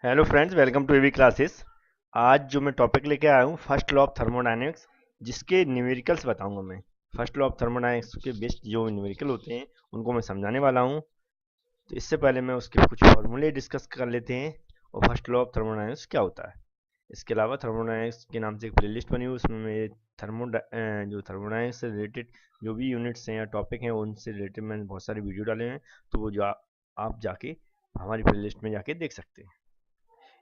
Hello friends, welcome to AV classes. आज जो मैं टॉपिक लेके आया हूँ फर्स्ट लॉ ऑफ थर्मोडायनेमिक्स, जिसके न्यूमेरिकल्स बताऊंगा मैं। फर्स्ट लॉ ऑफ थर्मोडायनेमिक्स के बेस्ड जो न्यूमेरिकल होते हैं उनको मैं समझाने वाला हूँ। तो इससे पहले मैं उसके कुछ फॉर्मूले डिस्कस कर लेते हैं और फर्स्ट लॉ ऑफ थर्मोडायनेमिक्स क्या होता है। इसके अलावा थर्मोडायनेमिक्स के नाम से एक प्लेलिस्ट बनी हुई, उसमें मैं जो थर्मोडायनेमिक्स से रिलेटेड जो भी यूनिट्स हैं या टॉपिक हैं उनसे रिलेटेड मैंने बहुत सारे वीडियो डाले हैं। तो वो जो आप जाके हमारी प्लेलिस्ट में जाके देख सकते हैं।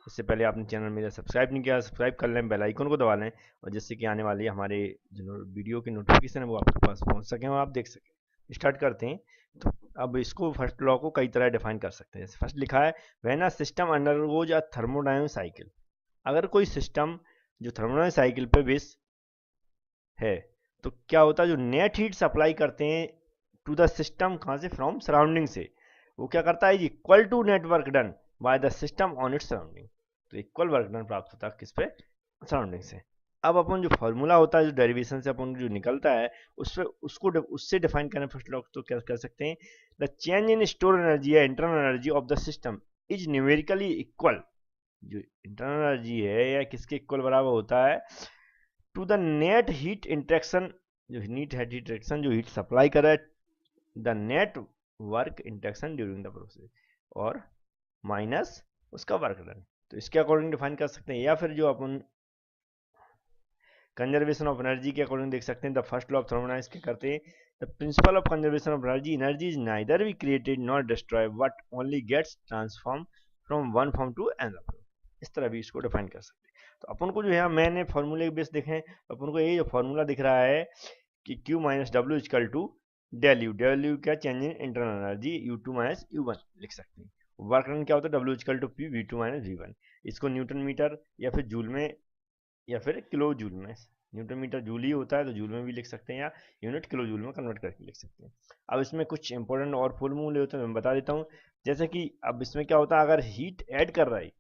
इससे पहले आपने चैनल मेरा सब्सक्राइब नहीं किया, सब्सक्राइब कर लें, बेल आइकन को दबा लें, और जिससे कि आने वाली हमारे जो वीडियो की नोटिफिकेशन है वो आपके पास पहुंच सकें और आप देख सकें। स्टार्ट करते हैं। तो अब इसको फर्स्ट लॉ को कई तरह डिफाइन कर सकते हैं। जैसे फर्स्ट लिखा है, when a system undergoes a thermodynamic cycle. अगर कोई सिस्टम जो थर्मोडायनामिक साइकिल पे बेस है, तो क्या होता है, जो नेट हीट सप्लाई करते हैं टू द सिस्टम, कहाँ से, फ्रॉम सराउंडिंग से, वो क्या करता है, equal to net work done by the system on its surrounding. तो इक्वल वर्क डन प्राप्त होता है किस पे, सराउंडिंग से। अब अपन जो फॉर्मूला होता है, जो डेरिवेशन से अपन जो निकलता है, उस पे उसको उससे डिफाइन करने फर्स्ट लॉ, तो क्या कर सकते हैं, the change in store energy या internal energy of the system is numerically equal. जो इंटरनल एनर्जी है या किसके इक्वल बराबर होता है, to the net heat interaction, जो नीट हीट इंटरेक्शन जो हीट सप्लाई कर रहा है, the net work interaction during the process, और माइनस उसका वर्क डन। तो इसके अकॉर्डिंग डिफाइन कर सकते हैं, या फिर जो अपन कंजर्वेशन ऑफ एनर्जी के अकॉर्डिंग देख सकते हैं। The first law of thermodynamics क्या करते हैं, the principle of conservation of energy, energy is neither be created not destroy but only gets transform from one form to another. इस तरह भी इसको डिफाइन कर सकते हैं। तो अपन को जो है, मैंने फॉर्मूले बेस देखें तो अपन को ये जो फॉर्मूला दिख रहा है कि Q minus W is equal to del U क्या, change in internal energy, U two minus U one लिख सकते हैं। वर्क डन क्या होता है, W is equal to P V two minus V one. इसको न्यूटन मीटर या फिर जूल में या फिर किलो जूल में, न्यूटन मीटर जूल ही होता है तो जूल में भी लिख सकते हैं, या यूनिट किलो जूल में कन्वर्ट करके लिख सकते हैं। अब इसमें कुछ इंपॉर्टेंट और फॉर्मूले होते हैं, मैं बता देता हूँ। जैसे कि अब इसमें क्या होता है, अगर हीट ऐड कर रहा है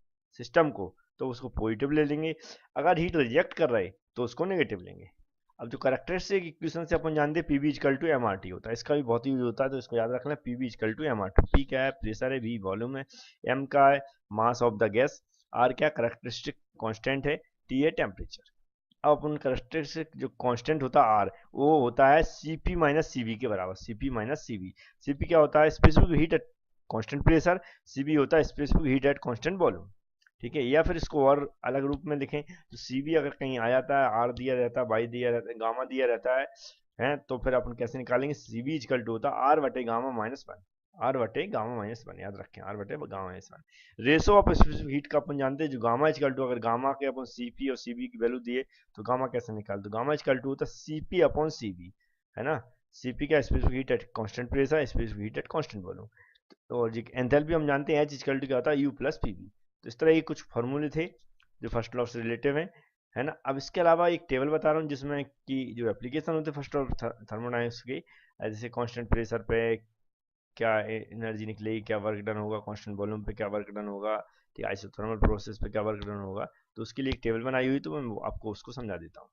सिस्टम को तो उसको पॉजिटिव ले लेंगे, अगर हीट रिजेक्ट कर रहा है तो उसको नेगेटिव लेंगे। अब जो करेक्टरिस्टिक इक्वेशन से अपन जानते हैं, PV equal to M R T होता है, इसका भी बहुत यूज होता है, तो इसको याद रखना, PV equal to M R T. P क्या है, प्रेशर है, वी वॉल्यूम है, एम का है mass of the gas, R क्या करेक्टरिस्टिक कांस्टेंट है, टी है टेम्परेचर। अब अपन करेक्टरिस्टिक जो कांस्टेंट होता है आर, वो होता है सीपी माइनस सीवी के बराबर, सीपी माइनस सीवी। सीपी क्या होता है, specific heat at constant pressure, CV होता है specific heat at constant volume. ठीक है, या फिर इसको और अलग रूप में लिखें तो सीवी अगर कहीं आ जाता है, आर दिया रहता है, वाई दिया रहता है, गामा दिया रहता है, हैं, तो फिर अपन कैसे निकालेंगे, सीवी इजकल टू होता है आर बटे गामा माइनस वन। आर बटे गामा माइनस वन, याद रखें, आर बटे gamma minus one. Ratio of specific heat का अपन जानते हैं, जो गामा इजकल टू, अगर गामा के अपन सीपी और सीबी की वैल्यू दिए तो गामा कैसे निकाल, तो गामा इजकल टू होता है सीपी अपॉन सीबी, है ना। सीपी का specific heat at constant pressure, specific heat at constant volume. और जी एंथैल्पी हम जानते हैं, एच इजकल टू क्या होता है, यू प्लस पीवी। तो इस तरह ये कुछ फॉर्मूले थे जो फर्स्ट लॉ से रिलेटिव है ना। अब इसके अलावा एक टेबल बता रहा हूँ जिसमें कि जो एप्लीकेशन होते हैं फर्स्ट लॉ थर्मोडायनामिक्स की, जैसे कांस्टेंट प्रेशर पे क्या एनर्जी निकलेगी, क्या वर्क डन होगा, कांस्टेंट वॉल्यूम पे क्या वर्क डन होगा, ठीक है, आइसोथर्मल प्रोसेस पे क्या वर्क डन होगा। तो उसके लिए एक टेबल बनाई हुई, तो मैं आपको उसको समझा देता हूँ।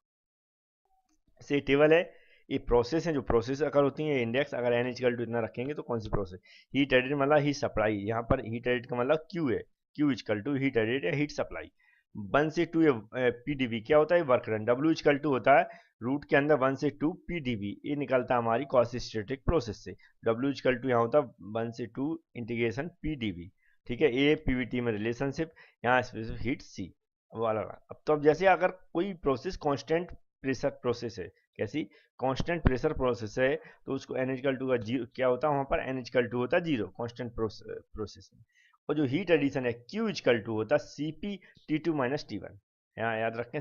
ऐसे टेबल है, ये प्रोसेस है, जो प्रोसेस अगर होती है इंडेक्स, अगर एन इजकल टू इतना रखेंगे तो कौन सी प्रोसेस, हीट एडिड मतलब हीट सप्लाई, यहाँ पर हीट एडिड का मतलब क्यू है, Q equal to heat added या हीट सप्लाई। वन से टू पीडीवी क्या होता है, work done. W is equal to होता है रूट के अंदर वन से टू पीडीवी, ये निकलता है हमारी कॉसिस्टेटिक प्रोसेस से। डब्ल्यू इजकल टू यहाँ होता है वन से टू इंटीग्रेशन पीडीवी। ठीक है, ए पीवीटी में रिलेशनशिप, यहाँ स्पेसिफिक हीट सी वाला। अब तो अब जैसे अगर कोई प्रोसेस कांस्टेंट प्रेशर प्रोसेस है, कैसी, कांस्टेंट प्रेशर प्रोसेस है, तो उसको एन इजकल टू का जीरो क्या होता है, वहां पर एन इजकल टू होता है जीरो कांस्टेंट प्रोसेस में। और जो हीट एडिशन है, क्यू इजकल टू होता है CP T two minus T one. यहाँ याद रखें,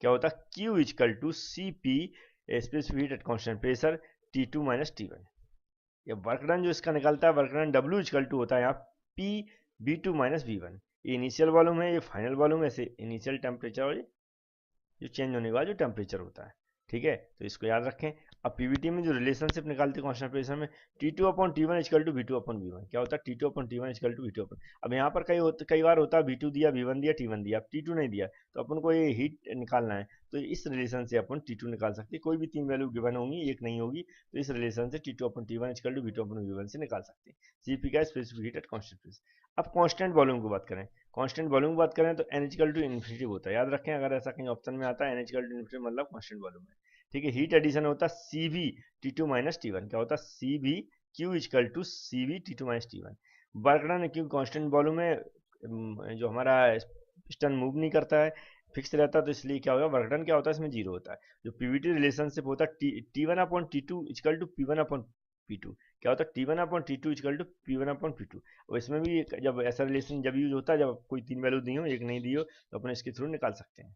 क्या होता है, Q equal to CP specific heat at constant pressure T two minus T one. ये वर्क डन जो इसका निकलता है, work done W is equal to होता है यहाँ P B two minus B one. ये इनिशियल वॉल्यूम है, ये फाइनल वॉल्यूम है, ऐसे इनिशियल टेम्परेचर और जो चेंज होने के बाद जो टेम्परेचर होता है। ठीक है, तो इसको याद रखें। अब पीवीटी में जो रिलेशनशिप निकालते हैं कांस्टेंट प्रेशर में, T two upon T one equal to V two upon V one, क्या होता है, T two upon T one equal to V two upon. अब यहाँ पर कई बार होता है वी टू दिया, वी वन दिया, टी वन दिया, अब टी टू नहीं दिया, तो अपन को ये हीट निकालना है, तो इस रिलेशन से अपन टी टू निकाल सकते हैं। कोई भी तीन वैल्यू गिवन होंगी, एक नहीं होगी, तो इस रिलेशन से T two upon T one equal to V two upon V one से निकाल सकते हैं। सीपी का specific heat at constant pressure. अब कांस्टेंट वॉल्यूम की बात करें, कांस्टेंट वॉल्यूम की बात करें तो n इक्वल टू इन्फिनिटी होता है, याद रखें अगर ऐसा कहीं ऑप्शन में आता है n इक्वल टू इन्फिनिटी मतलब कांस्टेंट वॉल्यूम है। ठीक है, हीट एडिशन होता है CV T2 माइनस T1, क्या होता है CV Q equal to CV T2 minus T1। Work done क्योंकि कांस्टेंट वॉल्यूम में जो हमारा पिस्टन मूव नहीं करता है, फिक्स रहता है, तो इसलिए क्या होगा वर्क डन क्या होता है इसमें जीरो होता है। जो पीवीटी रिलेशनशिप होता है T1 upon T2 equal to P1 upon P2, क्या होता है T1 upon T2 equal to P1 upon P2। और इसमें भी जब ऐसा रिलेशन जब यूज होता है जब कोई तीन वैल्यू दी हो एक नहीं दी हो तो अपन इसके थ्रू निकाल सकते हैं।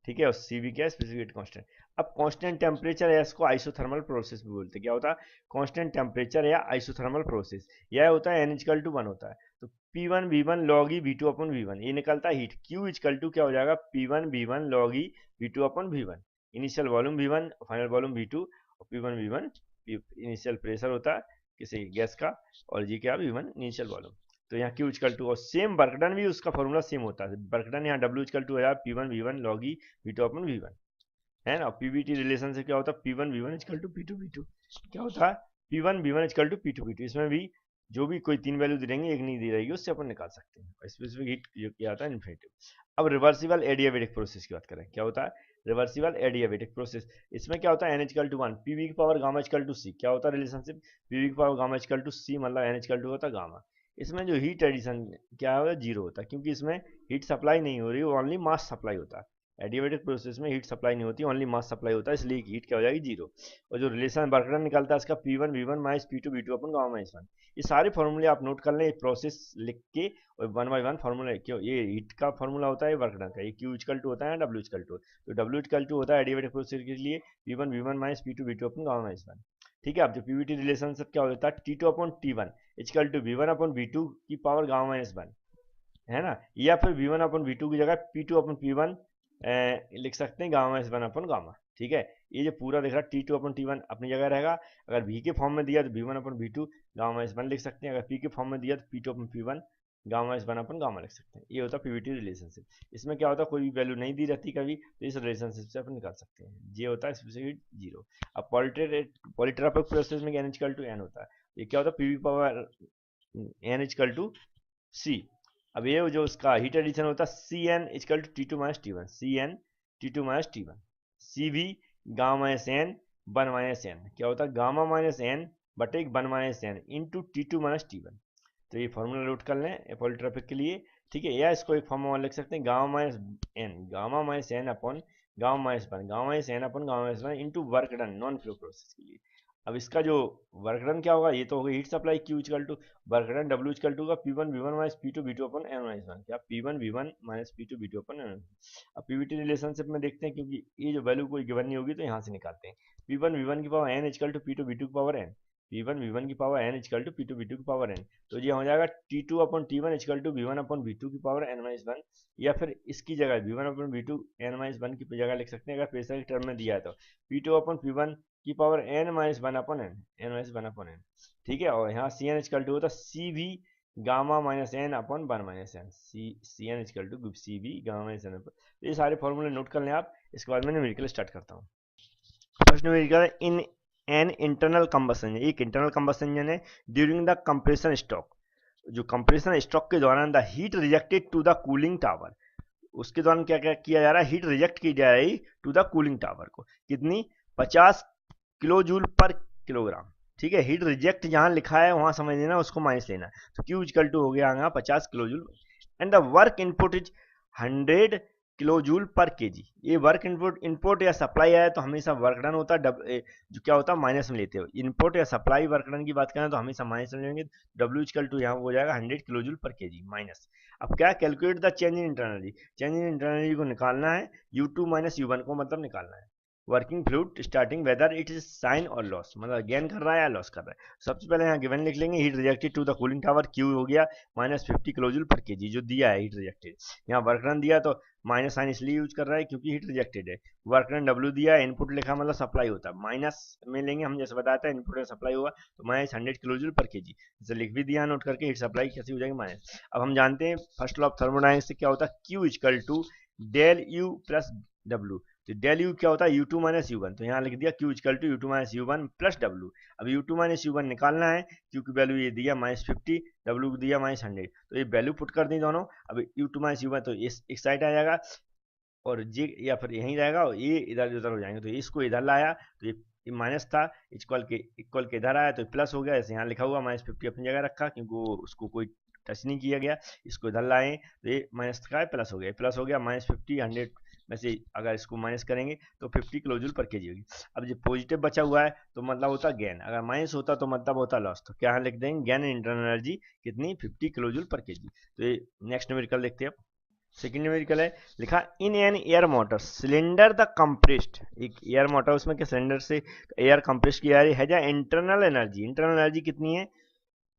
ठीक है, और CV क्या है स्पेसिफिक कांस्टेंट। अब कांस्टेंट टेम्परेचर या इसको आइसोथर्मल प्रोसेस भी बोलते हैं, क्या होता है कांस्टेंट टेम्परेचर या आइसोथर्मल प्रोसेस, यह होता है n इक्वल टू 1 होता है, तो P1 V1 log E V2 अपन V1 ये निकलता है हीट। Q इक्वल टू क्या हो जाएगा P1 V1 log E V2 अपन V1, initial volume V1 final volume V2, और P1 V1 इनिशियल प्रेशर होता है किसी गैस का, और जी क्या V1 इनिशियल वॉल्यूम। तो यहाँ Q इक्वल टू और सेम वर्क डन भी उसका फॉर्मूला सेम होता है, वर्क डन यहाँ W इक्वल टू हो जाएगा P1 V1 log E V2 अपन V1 है ना। पीवीटी रिलेशन से क्या होता है P1 V1 equal to P2 V2, क्या होता है P1 V1 equal to P2 V2। इसमें भी जो भी कोई तीन वैल्यू दे देंगे एक नहीं दी रहेगी उससे अपन निकाल सकते हैं। स्पेसिफिक हीट जो क्या आता है इन्फिनिटी। अब रिवर्सिबल एडियाबेटिक प्रोसेस की बात करें, क्या होता है रिवर्सिबल एडियाबेटिक प्रोसेस, इसमें क्या होता है n इक्वल टू 1 PV की power gamma equal to C, क्या होता है रिलेशनशिप PV की power gamma equal to C मतलब n इक्वल टू होता है गामा। इसमें जो हीट एडिशन क्या होगा जीरो होता है, क्योंकि इसमें हीट सप्लाई नहीं हो रही, ओनली मास सप्लाई होता है। एडियाबेटिक प्रोसेस में हीट सप्लाई नहीं होती, ओनली मास सप्लाई होता है, इसलिए हीट क्या हो जाएगी जीरो। और जो रिलेशन वर्क डन निकलता है इसका P1 V1 minus P2 V2 अपन गामा माइनस 1। ये सारे फॉर्मूले आप नोट कर लें, प्रोसेस लिख के, और वन बाय वन फॉर्मूला क्यों ये हीट का फॉर्मूला होता है वर्क डन का, ये Q इक्वल टू होता है W इक्वल टू, तो W इक्वल टू होता है एडियाबेटिक प्रोसेस के लिए P1 V1 minus P2 V2 अपन गामा माइनस 1। ठीक है, अब जो पीवीटी रिलेशनशिप क्या होता है T2 upon T1 equal to V1 upon V2 की पावर गामा माइनस 1 है ना, या फिर V1 अपन V2 की जगह P2 अपन P1 लिख सकते हैं गामा माइनस 1 अपन गामा। ठीक है, ये जो पूरा दिख रहा है T2 अपन T1 अपनी जगह रहेगा, अगर V के फॉर्म में दिया तो V1 अपन V2 गामा माइनस 1 लिख सकते हैं, अगर P के फॉर्म में दिया तो P2 अपन P1 गामा माइनस 1 अपन गामा लिख सकते हैं। ये होता है पीवीटी रिलेशनशिप। इसमें क्या होता है कोई भी वैल्यू नहीं दी रहती कभी, तो इस रिलेशनशिप से अपन निकाल सकते हैं। ये होता है स्पेसिफिक जीरो। अब पॉलीट्रॉपिक प्रोसेस में n इक्वल टू n होता है, ये क्या होता है PV power n equal to C। अब ये जो उसका हीट एडिशन होता है Cn equal to T2 minus T1, Cn T2 minus T1, CV gamma minus n 1 minus n, क्या होता है गामा माइनस n बटे 1 minus n into T2 minus T1। तो ये फॉर्मूला नोट कर लें पॉलीट्रॉपिक के लिए। ठीक है, या इसको एक फॉर्मूला लिख सकते हैं gamma minus n upon gamma minus 1, gamma minus n upon gamma minus 1 into work done non flow process के लिए। अब इसका जो वर्क डन क्या होगा, ये तो होगा heat supply Q equal to work done W equal to का P1 V1 minus P2 V2 अपन n माइनस 1, क्या P1 V1 minus P2 V2 अपन n। अब पीवीटी रिलेशनशिप में देखते हैं, क्योंकि ये जो वैल्यू कोई गिवन नहीं होगी तो यहाँ से निकालते हैं। P1 V1 की power n equal to P2 V2 की पावर n, P1 V1 की power n equal to P2 V2 की पावर n, तो ये हो जाएगा T2 upon T1 equal to V1 upon V2 की पावर n माइनस 1, या फिर इसकी जगह V1 अपन V2 n माइनस 1 की जगह लिख सकते हैं, अगर प्रेशर की टर्म में दिया है तो P2 अपन P1 की पावर n माइनस 1 अपन n माइनस 1 अपन n। ठीक है, और यहाँ Cn इक्वल टू होता है CV गामा माइनस n अपन 1 minus n, Cn equal to CV gamma minus n। तो ये सारे फॉर्मूले नोट कर लें आप। इसके बाद मैं न्यूमेरिकल स्टार्ट करता हूँ। First numerical in an internal combustion, एक इंटरनल कंबशन इंजन है ड्यूरिंग द कंप्रेशन स्ट्रोक, जो कंप्रेशन स्ट्रोक के दौरान the heat rejected to the cooling tower, उसके दौरान क्या क्या किया जा रहा है हीट रिजेक्ट की जा रही टू द कूलिंग टावर को, कितनी 50 किलो जूल पर किलोग्राम। ठीक है, हीट रिजेक्ट जहां लिखा है वहां समझ लेना, उसको माइनस लेना, तो Q इक्वल टू हो गया यहाँ 50 kilo joule, and the work input is 100 kilo joule पर केजी। ये वर्क इनपुट या सप्लाई है तो हमेशा वर्क डन होता है जो क्या होता है माइनस में लेते हो, इनपुट या सप्लाई वर्क डन की बात करें तो हमेशा माइनस में लेंगे। W इक्वल टू यहाँ हो जाएगा 100 किलो जूल पर केजी माइनस। अब क्या calculate the change in internally, change in internally को निकालना है, U2 माइनस U1 को मतलब निकालना है। Working fluid starting whether it is sine और लॉस, मतलब गेन कर रहा है या लॉस कर रहा है। सबसे पहले यहाँ गिवन लिख लेंगे heat rejected to the cooling tower, Q हो गया माइनस 50 किलो जूल पर केजी जो दिया है हीट रिजेक्टेड। यहाँ वर्क डन दिया तो माइनस साइन इसलिए यूज कर रहा है क्योंकि हीट रिजेक्टेड है। वर्क डन W दिया है, इनपुट लिखा मतलब सप्लाई होता है, माइनस में लेंगे हम जैसे बताया था इनपुट में सप्लाई होगा तो माइनस 100 किलो जूल पर केजी, जैसे लिख भी दिया नोट करके हीट सप्लाई कैसी हो जाएगी माइनस। अब हम जानते हैं फर्स्ट लॉ ऑफ थर्मोडायनेमिक्स से क्या होता है Q equal to del U plus W, तो डेल यू क्या होता है, U two minus U one, तो यहाँ लिख दिया Q equal to U two minus U one plus W. अब U two minus U one निकालना है, क्यू की वैल्यू ये दिया -50, डब्ल्यू को दिया -100, तो ये वैल्यू पुट कर दी दोनों। अब U two minus U one तो इस एक साइड आ जाएगा और जे या फिर यहीं रहेगा, और ये इधर उधर हो जाएंगे, तो इसको इधर लाया तो ये माइनस था, इक्वल के इधर आया तो प्लस हो गया, जैसे यहाँ लिखा हुआ -50 अपनी जगह रखा क्योंकि उसको कोई टच नहीं किया गया, इसको इधर लाए तो ये माइनस का प्लस हो गया, -50 100 में से अगर इसको माइनस करेंगे तो 50 किलो जूल पर केजी होगी। अब जो पॉजिटिव बचा हुआ है तो मतलब होता गेन, अगर माइनस होता तो मतलब होता लॉस, तो क्या लिख देंगे गेन इंटरनल एनर्जी कितनी 50 किलो जूल पर केजी। तो ये नेक्स्ट न्यूमेरिकल देखते हैं। सेकेंड न्यूमेरिकल है, लिखा in an air motor cylinder the compressed, एक एयर मोटर उसमें के सिलेंडर से एयर कंप्रेस किया है जा इंटरनल एनर्जी कितनी है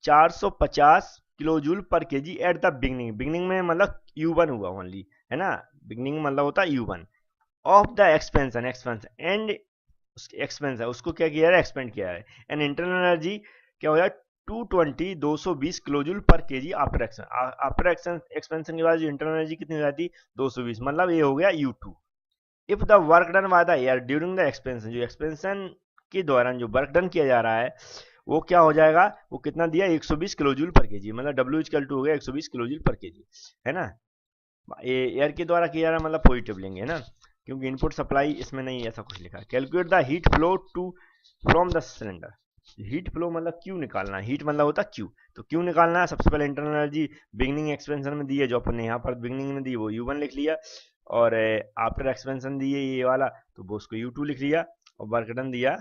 450 किलो जूल पर केजी एट द बिगनिंग में मतलब U1 हुआ ओनली, है ना, बिगनिंग मतलब होता है U1 of the expansion and expansion उसको क्या किया है एक्सपेंड किया है, एंड इंटरनल एनर्जी क्या हो जाए 220 किलो जूल पर केजी आफ्टर एक्सपेंशन के बाद जो इंटरनल एनर्जी कितनी हो जाती 220, मतलब ये हो गया U2। If the work done by the air during the expansion, जो एक्सपेंशन के दौरान जो वर्क डन किया जा रहा है वो क्या हो जाएगा, वो कितना दिया 120 किलो जूल पर केजी, मतलब W इक्वल टू हो गया 120 किलो जूल पर केजी, है ना। ये एयर के द्वारा किया जा रहा है मतलब पॉजिटिव लेंगे, है ना, क्योंकि इनपुट सप्लाई इसमें नहीं ऐसा कुछ लिखा है। Calculate the heat flow to from the cylinder, heat flow मतलब क्यू निकालना है, हीट मतलब होता है क्यू, तो क्यू निकालना है। सबसे पहले इंटरनल एनर्जी बिगनिंग एक्सपेंशन में दी है, जो अपन ने यहाँ पर बिगनिंग में दी वो U1 लिख लिया, और आफ्टर एक्सपेंशन दी है ये वाला तो वो उसको U2 लिख लिया, और वर्क डन दिया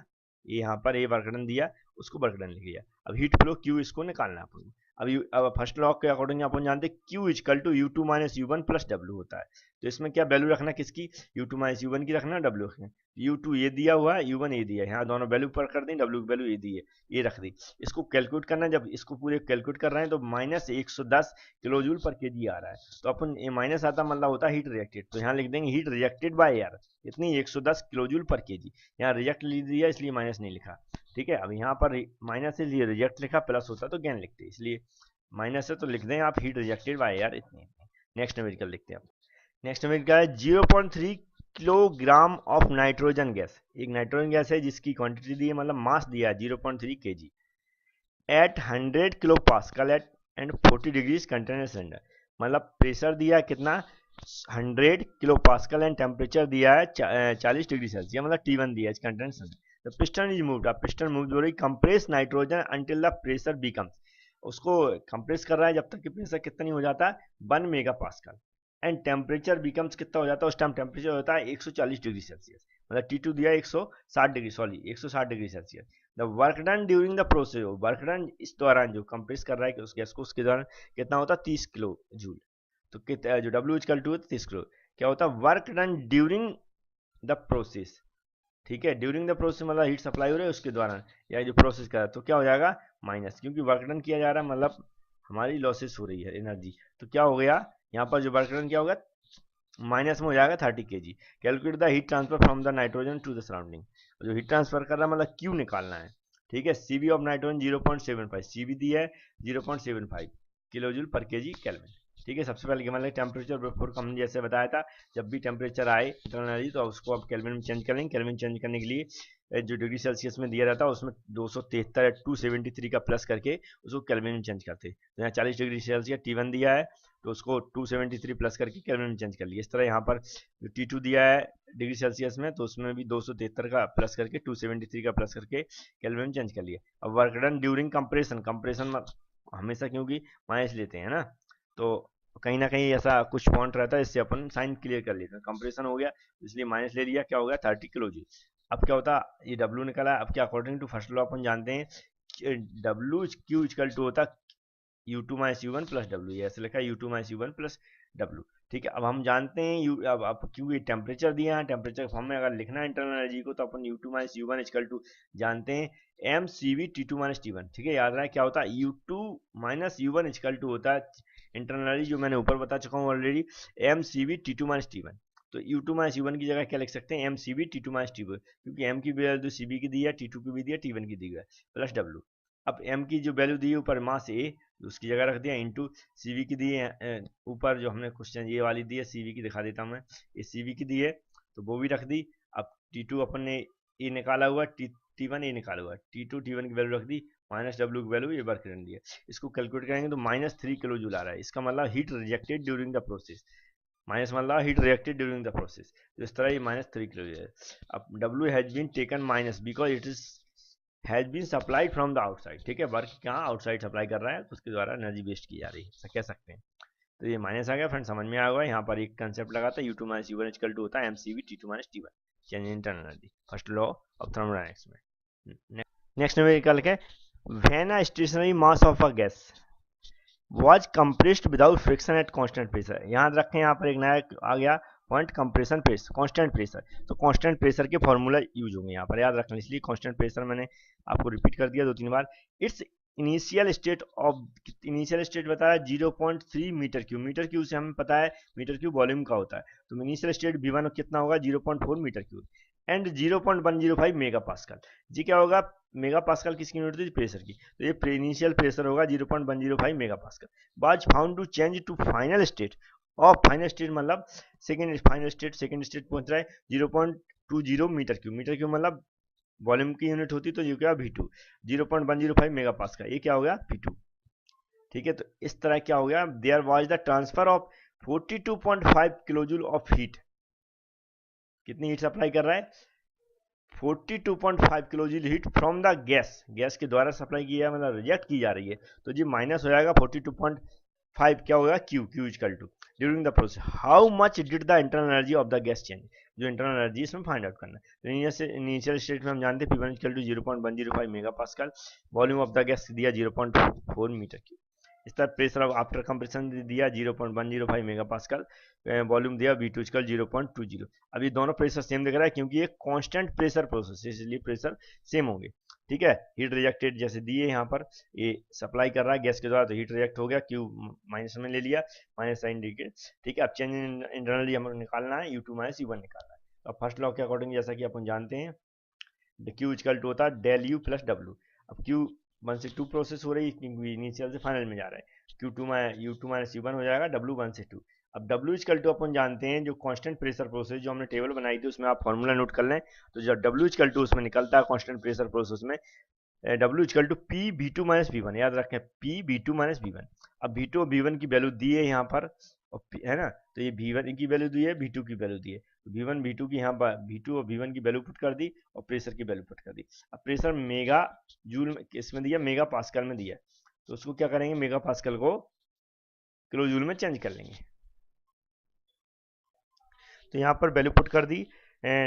ये यहाँ पर ये वर्क डन दिया उसको वर्क डन लिख लिया। अब हीट फ्लो क्यू इसको निकालना है अपन। अब फर्स्ट लॉ के अकॉर्डिंग अपन जानते हैं Q equal to U two minus U one plus W होता है, तो इसमें क्या वैल्यू रखना किसकी U two minus U one की रखना, डब्ल्यू रखना, यू टू ये दिया हुआ है U1 ये दिया है, यहाँ दोनों वैल्यू पर कर दी, डब्ल्यू की वैल्यू ये दी है ये रख दी। इसको कैलकुलेट करना है, जब इसको पूरे कैलकुलेट कर रहे हैं तो -110 किलो जूल पर केजी आ रहा है, तो अपन ये माइनस आता मतलब होता है हीट रिजेक्टेड, तो यहाँ लिख देंगे हीट रिजेक्टेड बाय एयर इतनी 110 किलो जूल पर केजी, यहाँ रिजेक्ट लिख दिया इसलिए माइनस नहीं लिखा, ठीक है। अब यहाँ पर माइनस है इसलिए रिजेक्ट लिखा, प्लस होता तो गेन लिखते, इसलिए माइनस है तो लिख दें आप हीट रिजेक्टेड बाय एयर इतनी। नेक्स्ट न्यूमेरिकल लिखते हैं आप। नेक्स्ट न्यूमेरिकल है 0.3 किलोग्राम ऑफ नाइट्रोजन गैस, एक नाइट्रोजन गैस है जिसकी क्वांटिटी दी है मतलब मास दिया है 0.3 kg at 100 kilo pascal at and 40 degrees container cylinder, मतलब प्रेशर दिया है कितना 100 किलो पास्कल एंड टेम्परेचर दिया है 40 डिग्री सेल्सियस, मतलब T1 दिया है container cylinder. The piston is moved, piston move हो रही, compress nitrogen until the pressure becomes, उसको कंप्रेस कर रहा है जब तक कि प्रेशर कितना नहीं हो जाता 1 mega pascal, and temperature becomes कितना हो जाता है उस टाइम टेम्परेचर होता है 140 डिग्री सेल्सियस, मतलब T2 दिया 160 degree Celsius. The work done during the process, work done इस दौरान जो कंप्रेस कर रहा है उस गैस को उसके दौरान कितना होता है 30 किलो जूल, तो कितना जो W इक्वल टू 30 किलो क्या होता है work done during the process, ठीक है, ड्यूरिंग द प्रोसेस मतलब हीट सप्लाई हो रही है उसके दौरान या जो प्रोसेस कर रहा है, तो क्या हो जाएगा माइनस, क्योंकि वर्क डन किया जा रहा है मतलब हमारी लॉसेस हो रही है एनर्जी, तो क्या हो गया यहाँ पर जो वर्क डन क्या होगा माइनस में हो जाएगा 30 kg। Calculate the heat transfer from the nitrogen to the surrounding, जो हीट ट्रांसफर कर रहा है मतलब क्यू निकालना है, ठीक है। सीवी ऑफ नाइट्रोजन 0.75, सीवी दी है 0.75 किलो जूल पर केजी केल्विन, ठीक है। सबसे पहले मतलब टेम्परेचर बिफोर हमने जैसे बताया था जब भी टेम्परेचर आए इंटरनल एनर्जी तो उसको आप केल्विन में चेंज करेंगे, केल्विन चेंज करने के लिए जो डिग्री सेल्सियस में दिया रहता है उसमें 273 का प्लस करके उसको केल्विन में चेंज करते, तो यहाँ 40 डिग्री सेल्सियस T1 दिया है तो उसको 273 प्लस करके केल्विन में चेंज कर लिया। इस तरह यहाँ पर जो T2 दिया है डिग्री सेल्सियस में तो उसमें भी 273 का प्लस करके 273 का प्लस करके केल्विन में चेंज कर लिया। अब वर्क डन ड्यूरिंग कंप्रेशन हमेशा क्योंकि माइनस लेते हैं ना, तो कहीं ना कहीं ऐसा कुछ पॉइंट रहता है इससे अपन साइन क्लियर कर लेते हैं, कंप्रेशन हो गया इसलिए माइनस ले लिया, क्या हो गया 30 किलो जूल। अब क्या होता ये W निकला, अब क्या अकॉर्डिंग टू फर्स्ट लॉ अपन जानते हैं W क्यू इक्वल टू होता U2 minus U1 plus W, ऐसे लिखा है U2 minus U1 plus W, ठीक है। अब हम जानते हैं अब क्योंकि टेम्परेचर दिया है टेम्परेचर फॉर्म में अगर लिखना है इंटरनल एनर्जी को तो अपन U2 minus U1 equal to जानते हैं mCV T2 माइनस T1, ठीक है। याद रहा क्या होता है U2 minus U1 equal to होता है इंटरनल एनर्जी जो मैंने ऊपर बता चुका हूँ already mCV T2 minus T1, तो U2 माइनस U1 की जगह क्या लिख सकते हैं mCV T2 माइनस T1, क्योंकि m की वैल्यू CB की दी है T2 की भी दी है T1 की दी है प्लस W। अब m की जो वैल्यू दी है ऊपर मास A उसकी जगह रख दिया इंटू CV की दी है ऊपर जो हमने क्वेश्चन ये वाली दी है CV की दिखा देता हूँ मैं, ये CV की दी है तो वो भी रख दी। अब T2 अपन ने ये निकाला हुआ, T1 ये निकाला हुआ, T2 T1 की वैल्यू रख दी, माइनस W की वैल्यू ये वर्क डन दिया। इसको कैलकुलेट करेंगे तो -3 किलो जूल आ रहा है। इसका मतलब heat rejected during the process, minus मतलब heat rejected during the process. तो इस तरह ये -3 किलो है। अब W has been taken minus because it is has been supplied from the outside, ठीक है, वर्क कहाँ आउटसाइड सप्लाई कर रहा है, उसके द्वारा एनर्जी वेस्ट की जा रही है, ऐसा कह सकते हैं। तो ये माइनस आ गया फ्रेंड, समझ में आ गया। यहाँ पर एक कंसेप्ट लगाता है U2 - U1 इक्वल टू होता है mcv T2 - T1, change in internal energy, first law of thermodynamics में। नेक्स्ट न्यूमेरिकल है, when a stationary mass of a gas was compressed without friction at constant pressure। याद रखें यहाँ पर एक नया आ गया point, compression pressure, constant pressure. तो कांस्टेंट प्रेशर के फॉर्मूला यूज होंगे यहाँ पर, याद रखना, इसलिए कांस्टेंट प्रेशर मैंने आपको रिपीट कर दिया 2-3 बार। It's initial state of, initial state बता रहा है 0.3 मीटर क्यूब, मीटर क्यूब से हमें पता है मीटर क्यूब वॉल्यूम का होता है, तो इनिशियल स्टेट V1 कितना होगा 0.4 metre cube and 0.105 mega pascal. जी क्या होगा, मेगा पास्कल किसकी यूनिट थी, प्रेशर की, तो ये इनिशियल प्रेशर होगा 0.105 mega pascal. Was found to change to final state of, final state मतलब second, final state second state पहुंच रहा है 0.20 मीटर क्यूब, मीटर क्यूब मतलब वॉल्यूम की यूनिट होती, तो ये क्या V2 0.105 मेगा पास्कल, ये क्या हो गया V2, ठीक है। तो इस तरह क्या हो गया, there was the transfer of 42.5 kilo joule of heat, कितनी हीट सप्लाई कर रहा है 42.5 kilo joule heat from the gas, gas के द्वारा सप्लाई किया मतलब रिजेक्ट की जा रही है, तो जी माइनस हो जाएगा 42.5 क्या होगा Q equal to during the process how much did the internal energy of the gas change, जो इंटरनल एनर्जी इसमें फाइंड आउट करना है। तो इनिशियल स्टेट में हम जानते हैं P1 equal to 0.105 mega pascal, volume of the gas दिया 0.4 मीटर क्यूब, इस तरह प्रेशर ऑफ आफ्टर कंप्रेशन दिया 0.105 मेगा पास्कल, वॉल्यूम दिया V2 इक्वल 0.20। अब ये दोनों प्रेशर सेम दिख रहा है क्योंकि ये कांस्टेंट प्रेशर प्रोसेस है, इसलिए प्रेशर सेम होंगे, ठीक है। हीट रिजेक्टेड जैसे दिए यहाँ पर, ये सप्लाई कर रहा है गैस के द्वारा, तो हीट रिजेक्ट हो गया, Q माइनस में ले लिया, माइनस साइन इंडिकेट, ठीक है। अब चेंज इंटरनली हमें निकालना है, U2 - U1 निकालना है। तो अब फर्स्ट लॉ के अकॉर्डिंग जैसा कि अपन जानते हैं Q इक्वल टू होता है डेल U प्लस W। अब Q 1 से 2 प्रोसेस हो रही है क्योंकि इनिशियल से फाइनल में जा रहा है, U2 - U1 हो जाएगा W 1 से 2। अब W इक्वल टू अपन जानते हैं जो कांस्टेंट प्रेशर प्रोसेस जो हमने टेबल बनाई थी उसमें आप फॉर्मूला नोट कर लें, तो जब W इक्वल टू उसमें निकलता है कांस्टेंट प्रेशर प्रोसेस में W equal to P V2 - V1, याद रखें P V2 - V1। अब V2 और V1 की वैल्यू दी है यहाँ पर, है ना, तो ये V1 की वैल्यू दी है, V2 की वैल्यू दी है, तो V1 V2 की यहाँ पर V2 और V1 की वैल्यू पुट कर दी और प्रेशर की वैल्यू पुट कर दी। अब प्रेशर मेगा जूल में इसमें दिया, मेगा पास्कल में दिया, तो उसको क्या करेंगे, मेगा पास्कल को किलो जूल में चेंज कर लेंगे। तो यहाँ पर वैल्यू पुट कर दी,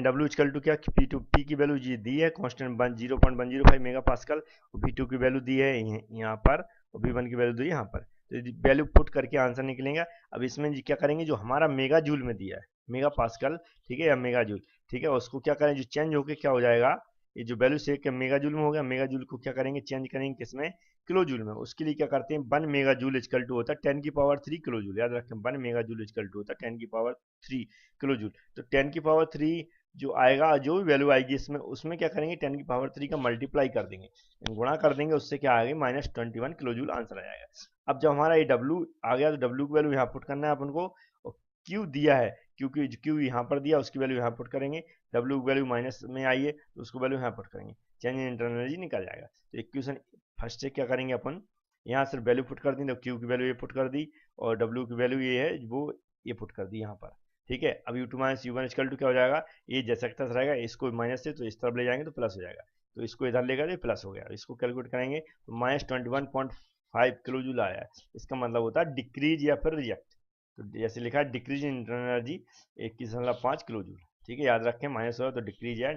W इक्वल टू क्या P की वैल्यू जी दी है कांस्टेंट 0.105 मेगा पास्कल, और V2 की वैल्यू दी है यहाँ पर, और V1 की वैल्यू दी है यहाँ पर, तो वैल्यू पुट करके आंसर निकलेगा। अब इसमें जी क्या करेंगे, जो हमारा मेगा जूल में दिया है मेगा पास्कल, ठीक है, या मेगा जूल, ठीक है, उसको क्या करें, जो चेंज होके क्या हो जाएगा, ये जो वैल्यू से मेगा जूल में हो गया, मेगा जूल को क्या करेंगे, चेंज करेंगे किसमें, किलो जूल में। उसके लिए क्या करते हैं, 1 मेगा जूल इक्वल टू होता है 10 की पावर 3 किलो जूल, याद रखें 1 मेगा जूल इक्वल टू होता है 10 की पावर 3 किलो जूल। तो 10 की पावर 3 जो आएगा, जो भी वैल्यू आएगी इसमें, उसमें क्या करेंगे 10 की पावर 3 का मल्टीप्लाई कर देंगे, गुणा कर देंगे, उससे क्या आएगा -21 किलो जूल आंसर आ जाएगा। अब जब हमारा ये W आ गया तो W की वैल्यू यहाँ पुट करना है अपन को, और Q दिया है, क्योंकि Q यहाँ पर दिया उसकी वैल्यू यहाँ पुट करेंगे, W की वैल्यू माइनस में आई है तो उसको वैल्यू यहाँ पुट करेंगे, चेंज इन इंटरनल एनर्जी निकल जाएगा। तो इक्वेशन फर्स्ट से क्या करेंगे अपन, यहाँ सिर्फ वैल्यू पुट कर दी, तो Q की वैल्यू ये पुट कर दी और W की वैल्यू ये है वो ये पुट कर दी यहाँ पर, ठीक है। अब U2 - U1 इक्वल टू क्या हो जाएगा, ये जैसा तक रहेगा, इसको माइनस से तो इस तरफ ले जाएंगे तो प्लस हो जाएगा, तो इसको इधर लेकर तो प्लस हो गया, इसको कैलकुलेट करेंगे तो -21.5 किलो जूल आया है। इसका मतलब होता है डिक्रीज या फिर रिजेक्ट, तो जैसे लिखा है decrease in internal energy 21.5 kilo joule, ठीक है, याद रखें माइनस हो तो डिक्रीज या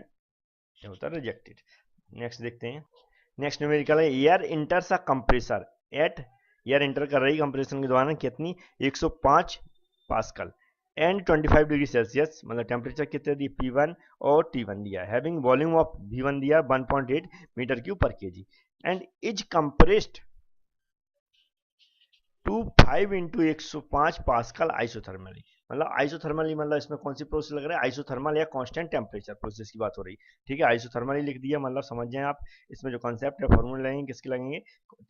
होता है रिजेक्टेड। नेक्स्ट देखते हैं, नेक्स्ट न्यूमेरिकल है एयर इंटर्स अ कंप्रेसर एट, एयर इंटर कर रही कंप्रेशन के दौरान कितनी 105 पास्कल एंड 25 डिग्री सेल्सियस, मतलब टेम्परेचर कितने दी P1 और T1 दिया, हैविंग वॉल्यूम ऑफ V1 दिया 1.8 meter cube per KG and is compressed to 5 × 105 pascal isothermally. मतलब आइसोथर्मल, मतलब इसमें कौन सी प्रोसेस लग रहा है, आइसोथर्मल या कांस्टेंट टेम्परेचर प्रोसेस की बात हो रही है। ठीक है, आइसोथर्मल ही लिख दिया, मतलब समझ जाएं आप। इसमें जो कॉन्सेप्ट है, फॉर्मूले लगेंगे, किसके लगेंगे,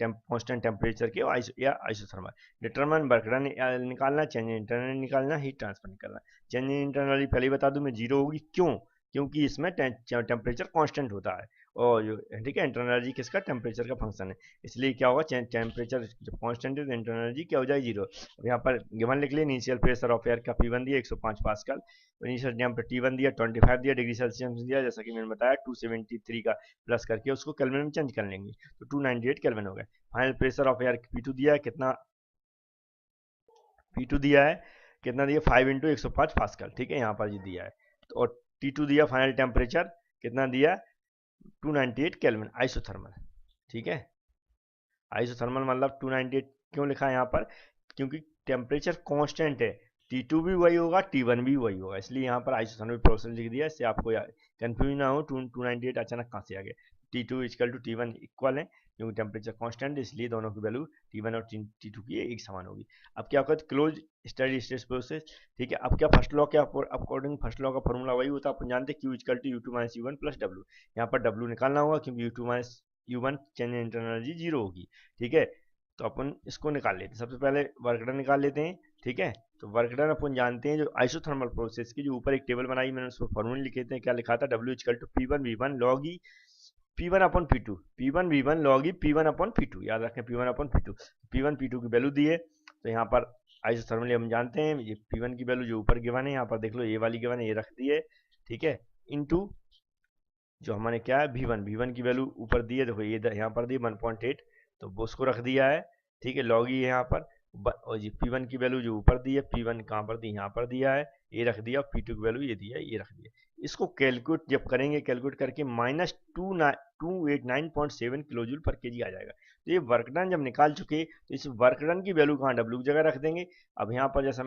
कांस्टेंट टेम्परेचर के, या आइसोथर्मल। डिटरमाइन वर्क डन निकालना, चेंज इन इंटरनल निकालना, हीट ट्रांसफर निकालना। चेंज इन इंटरनल पहले ही बता दूं मैं, जीरो होगी, क्यों, क्योंकि इसमें टेम्परेचर कांस्टेंट होता है, और जो, ठीक है, इंटरनल एनर्जी किसका, टेम्परेचर का फंक्शन है, इसलिए क्या होगा, टेम्परेचर जब कांस्टेंट है तो इंटरनल एनर्जी क्या हो जाएगी, जीरो। अब यहाँ पर गिवन लिख लिए, इनिशियल प्रेशर ऑफ एयर का P1 दिया 105 पास्कल, इनिशियल टेम्परेचर T1 दिया 25 दिया डिग्री सेल्सियस दिया, जैसा कि मैंने बताया 273 का प्लस करके उसको केल्विन में चेंज कर लेंगे, तो 298 केल्विन हो गए। Final pressure of air P2 दिया है कितना, P2 दिया है कितना, दिया 5 इंटू 105 पास्कल, ठीक है, यहाँ पर ये दिया है, तो और T2 दिया फाइनल टेम्परेचर कितना दिया, 298 केल्विन आइसोथर्मल। ठीक है, आइसोथर्मल मतलब 298 क्यों लिखा है यहाँ पर, क्योंकि टेम्परेचर कांस्टेंट है, T2 भी वही होगा, T1 भी वही होगा, इसलिए यहाँ पर आइसोथर्मल प्रोसेस लिख दिया, इससे आपको कंफ्यूज ना हो 298 अचानक कहाँ से आ गया। T2 equal to T1 equal है, क्योंकि टेम्परेचर कांस्टेंट है, इसलिए दोनों की वैल्यू T1 और T2 की एक समान होगी। अब क्या होगा, क्लोज स्टेडी स्टेट प्रोसेस। ठीक है, अब क्या, फर्स्ट लॉ के अकॉर्डिंग फर्स्ट लॉ का फॉर्मूला वही होता है, अपन जानते हैं, Q equal to U2 minus U1 plus W। यहाँ पर W निकालना होगा, क्योंकि U2 minus U1 change in internal energy zero होगी। ठीक है, तो अपन इसको निकाल लेते हैं, सबसे पहले वर्क डन निकाल लेते हैं। ठीक है, तो वर्क डन अपन जानते हैं, जो आइसोथर्मल प्रोसेस की जो ऊपर एक टेबल बनाई मैंने, उसको फॉर्मूले लिखे थे, क्या लिखा था, W equal to P1 V1 log E P1 अपन P2, P1 V1 log E P1 अपन P2, याद रखें P1 अपन P2, P1 P2 की वैल्यू दी है, तो यहाँ पर आइसोथर्मल हम जानते हैं, ये P1 की वैल्यू जो ऊपर गिवन है, यहाँ पर देख लो ये वाली गिवन है, ये रख दी है। ठीक है, इनटू जो हमारे क्या है, V1 की वैल्यू ऊपर दी है, देखो ये यहाँ पर दी 1.8, तो वो उसको रख दिया है। ठीक है, लॉग ये यहाँ पर, और जी P1 की वैल्यू जो ऊपर दी है, P1 कहाँ पर दी, यहाँ पर दिया है, ये रख दिया, P2 की वैल्यू ये दिया है, ये रख दिया। इसको कैलकुलेट जब करेंगे, कैलकुलेट करके माइनस 289.7 किलो जूल पर केजी आ जाएगा। तो ये वर्क डन जब निकाल चुके, तो इस वर्क डन की वैल्यू कहाँ, W की जगह रख देंगे। अब यहाँ पर जैसा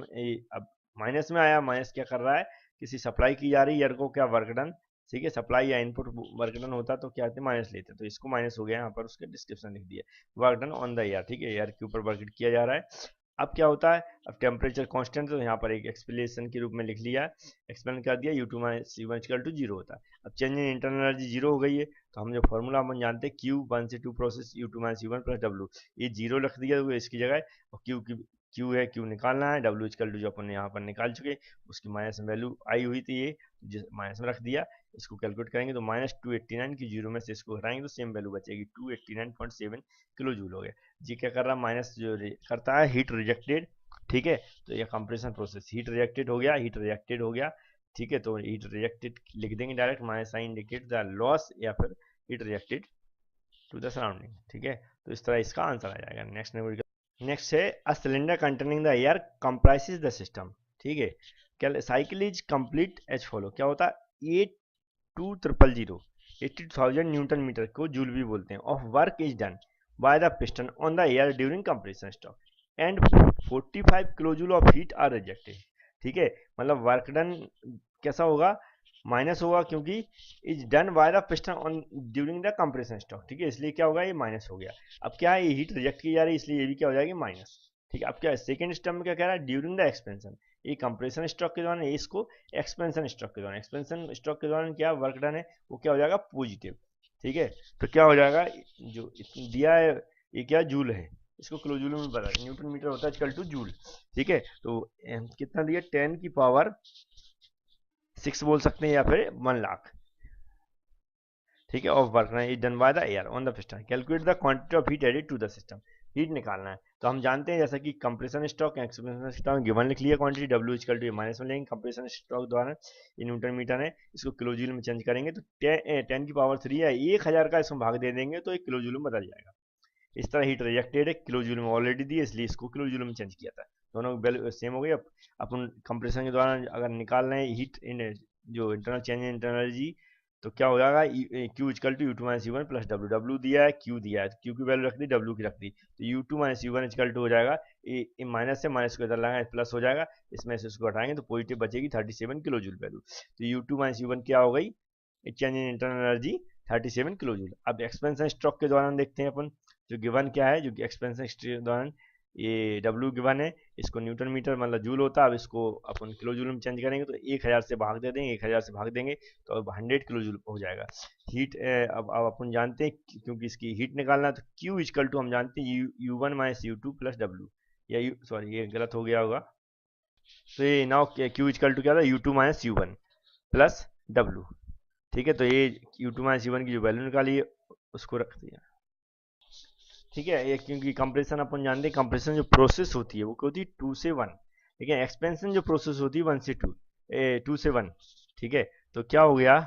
अब माइनस में आया, माइनस क्या कर रहा है, किसी सप्लाई की जा रही है, को क्या वर्क डन, ठीक है, सप्लाई या इनपुट वर्क डन होता तो क्या माइनस लेते, तो इसको माइनस हो गया, यहाँ पर उसके डिस्क्रिप्शन लिख दिया, work done on the air. ठीक है, एयर के ऊपर वर्क किया जा रहा है। अब क्या होता है, अब टेम्परेचर कांस्टेंट, तो यहाँ पर एक एक्सप्लेनेशन के रूप में लिख लिया, एक्सप्लेन कर दिया, U2 minus U1 equal to zero होता है। अब change in internal energy zero हो गई है, तो हम जो फॉर्मूला हम जानते हैं, Q1 से 2 process U2 minus U1 plus W, ये जीरो रख दिया तो इसकी जगह, और Q है, Q निकालना है, W इक्वल टू जो अपन यहाँ पर निकाल चुके, उसकी माइनस वैल्यू आई हुई थी, ये माइनस में रख दिया। इसको कैलकुलेट करेंगे तो माइनस 289 की जीरो में से इसको घटाएंगे तो सेम वैल्यू बचेगी, 289.7 किलो जूल हो गया। जी क्या कर रहा है, माइनस जो करता है, हीट रिजेक्टेड। ठीक है, तो ये कंप्रेशन प्रोसेस, हीट रिजेक्टेड हो गया, हीट रिजेक्टेड हो गया। ठीक है, तो हीट रिजेक्टेड लिख देंगे direct, minus sign indicate the loss, या फिर heat rejected to the surrounding. ठीक है, तो इस तरह इसका आंसर आ जाएगा। नेक्स्ट है, a cylinder containing the air compresses the system. ठीक है, क्या cycle is complete as follow, क्या होता है, 82,000 न्यूटन मीटर को जूल भी बोलते हैं, of work is done by the piston on the air during compression stroke, and 45 kilo joule of heat are rejected. ठीक है, मतलब वर्क डन कैसा होगा, माइनस होगा, क्योंकि is done by the piston on during the compression stroke. ठीक है, इसलिए क्या होगा, ये माइनस हो गया। अब क्या है, ये हीट रिजेक्ट की जा रही है, इसलिए ये भी क्या हो जाएगी, माइनस। ठीक है, अब क्या है, सेकंड स्टेप में क्या कह रहा है, ड्यूरिंग द एक्सपेंशन, ये कंप्रेशन स्ट्रोक के दौरान, इसको एक्सपेंशन स्ट्रोक के दौरान, एक्सपेंशन स्ट्रोक के दौरान क्या वर्क डन है, वो क्या हो जाएगा, पॉजिटिव। ठीक है, तो क्या हो जाएगा, जो दिया है ये क्या जूल है, इसको किलो जूल में बता, न्यूटन मीटर होता है इक्वल टू जूल। ठीक है, तो कितना दिया, 10 की पावर 6 बोल सकते हैं, या फिर 1 लाख। ठीक है, of work is done by the air on the piston, calculate the quantity of heat added to the system, heat निकालना है। तो हम जानते हैं, जैसा कि compression stroke, expansion stroke given लिख लिया, quantity W equal to minus में लेंगे, कंप्रेशन स्ट्रोक द्वारा ये न्यूटन मीटर है, इसको किलो जूल में चेंज करेंगे, तो 10 की पावर 3 है, 1000 का इसमें भाग दे देंगे तो एक किलो जूल में बदल जाएगा। इस तरह हीट रिजेक्टेड है, किलो जूल में ऑलरेडी दी है, इसलिए इसको किलो जूल में चेंज किया था, दोनों वैल्यू सेम हो गई। अब अपन कंप्रेशन के दौरान अगर निकाल रहे हैं हीट इन जो internal change in internal energy, तो क्या हो जाएगा, Q equal to U2 minus U1 plus W दिया है, Q दिया है, Q की वैल्यू रख दी, W की रख दी, तो U2 minus U1 equal to हो जाएगा, माइनस से माइनस को इधर लगाएंगे प्लस हो जाएगा, इसमें से उसको हटाएंगे तो पॉजिटिव बचेगी 37 किलो जूल वैल्यू। तो U2 माइनस U1 क्या हो गई, change in internal energy 37 kilo joule. अब एक्सपेंशन स्ट्रोक के दौरान देखते हैं अपन, जो गिवन क्या है, जो एक्सपेंशन स्ट्रोक के दौरान ये डब्ल्यू गिवन है, इसको न्यूटन मीटर मतलब जूल होता है, अब इसको अपन किलो जूल में चेंज करेंगे तो 1000 से भाग दे देंगे, 1000 से भाग देंगे तो अब 100 किलो जूल हो जाएगा। हीट अब अपन जानते हैं क्योंकि इसकी हीट निकालना है तो Q इक्वल टू हम जानते हैं you one minus U two plus W, या यू सॉरी ये गलत हो गया होगा, तो ये नाउ Q इक्वल टू क्या था, U two minus U one plus W. ठीक है, तो ये U two minus U one की जो वैल्यू निकाली है उसको रख दिया। ठीक है, ये क्योंकि कंप्रेशन अपन जानते हैं, कंप्रेशन जो प्रोसेस होती है वो क्या होती है 2 से 1, लेकिन एक्सपेंशन जो प्रोसेस होती है 1 से 2, 2 से 1। ठीक है, तो क्या हो गया,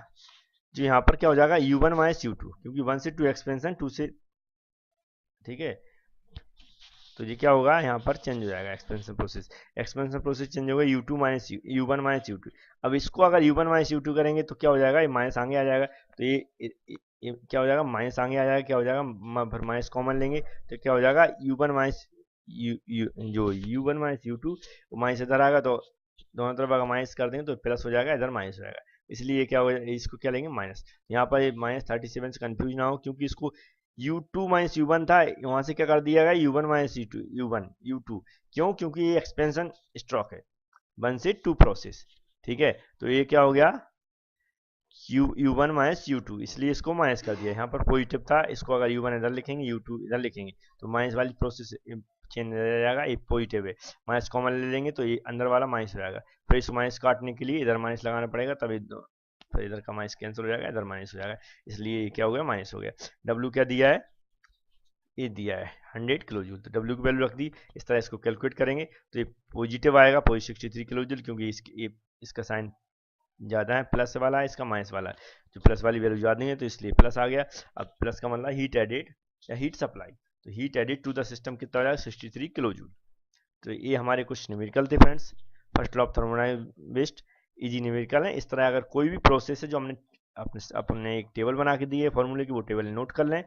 जो यहाँ पर क्या हो जाएगा U one minus U two, क्योंकि 1 से 2 एक्सपेंशन 2 से, ठीक है, तो ये क्या होगा यहाँ पर चेंज हो जाएगा एक्सपेंशन प्रोसेस चेंज होगा U two minus U one minus U two. अब इसको अगर U one minus U two करेंगे तो क्या हो जाएगा, ये माइनस आगे आ जाएगा, तो ये क्या हो जाएगा, माइनस आगे आ जाएगा, क्या हो जाएगा, फिर माइनस कॉमन लेंगे तो क्या हो जाएगा यू वन माइनस जो U one minus U two minus इधर आएगा, तो दोनों तरफ अगर माइनस कर देंगे तो प्लस हो जाएगा, इधर माइनस हो जाएगा, इसलिए क्या हो जाएगा, इसको क्या लेंगे माइनस। यहाँ पर माइनस 37 से कंफ्यूज ना हो, क्योंकि इसको U two minus U one था, वहां से क्या कर दिया गया U one minus U one U two, क्यों, क्योंकि ये एक्सपेंशन स्ट्रोक है 1 से 2 प्रोसेस। ठीक है, तो ये क्या हो गया U one minus U two, इसलिए इसको माइनस कर दिया, यहाँ पर पॉजिटिव था, इसको अगर यू वन इधर लिखेंगे यू टू इधर लिखेंगे तो माइनस वाली प्रोसेस चेंज हो जाएगा, ये पॉजिटिव है, माइनस कॉमन ले लेंगे तो ये अंदर वाला माइनस हो जाएगा, फिर इस माइनस काटने के लिए इधर माइनस लगाना पड़ेगा, तभी फिर इधर का माइनस कैंसिल हो जाएगा, इधर माइनस हो जाएगा, इसलिए क्या हो गया माइनस हो गया। डब्ल्यू क्या दिया है, ये दिया है 100 किलो जूल, तो डब्ल्यू की वैल्यू रख दी, इस तरह इसको कैलकुलेट करेंगे तो ये पॉजिटिव आएगा, पॉजिटिव 63 किलो जूल, क्योंकि इसका साइन ज़्यादा है, प्लस वाला है, इसका माइनस वाला है, जो प्लस वाली वैल्यू ज़्यादा नहीं है तो इसलिए प्लस आ गया। अब प्लस का मतलब हीट एडेड या हीट सप्लाई, तो heat added to the system कितना हो जाएगा 63 किलो जूल। तो ये हमारे कुछ न्यूमेरिकल थे friends, first law of thermodynamics based easy numerical है। इस तरह अगर कोई भी प्रोसेस है जो हमने अपने एक टेबल बना के दी है फॉर्मूले की, वो टेबल नोट कर लें,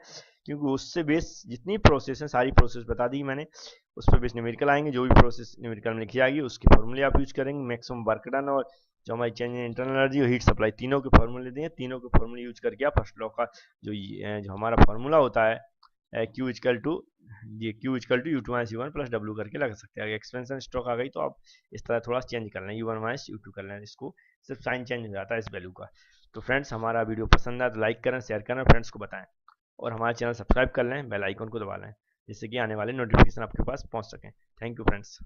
क्योंकि उससे बेस जितनी प्रोसेस है सारी प्रोसेस बता दी मैंने, उस पर बेस न्यूमेरिकल आएंगे, जो भी प्रोसेस न्यूमेरिकल में लिखी जाएगी उसके फॉर्मूले आप यूज करेंगे, मैक्सिमम वर्क डन और जो हमारी चेंज इन इंटरनल एनर्जी और हीट सप्लाई, तीनों के फॉर्मूले दिए, तीनों के फॉर्मूले यूज करके आप फर्स्ट लॉ का जो हमारा फॉर्मूला होता है Q equal to U two minus U one plus W करके लगा सकते हैं। अगर एक्सपेंशन स्ट्रोक आ गई तो आप इस तरह थोड़ा चेंज कर लें, U one minus U two कर लें, इसको सिर्फ साइन चेंज हो जाता है इस वैल्यू का। तो फ्रेंड्स हमारा वीडियो पसंद आए तो लाइक करें, शेयर करें, फ्रेंड्स को बताएं, और हमारा चैनल सब्सक्राइब कर लें, बेल आइकन को दबा लें, जिससे कि आने वाले नोटिफिकेशन आपके पास पहुंच सकें। Thank you friends.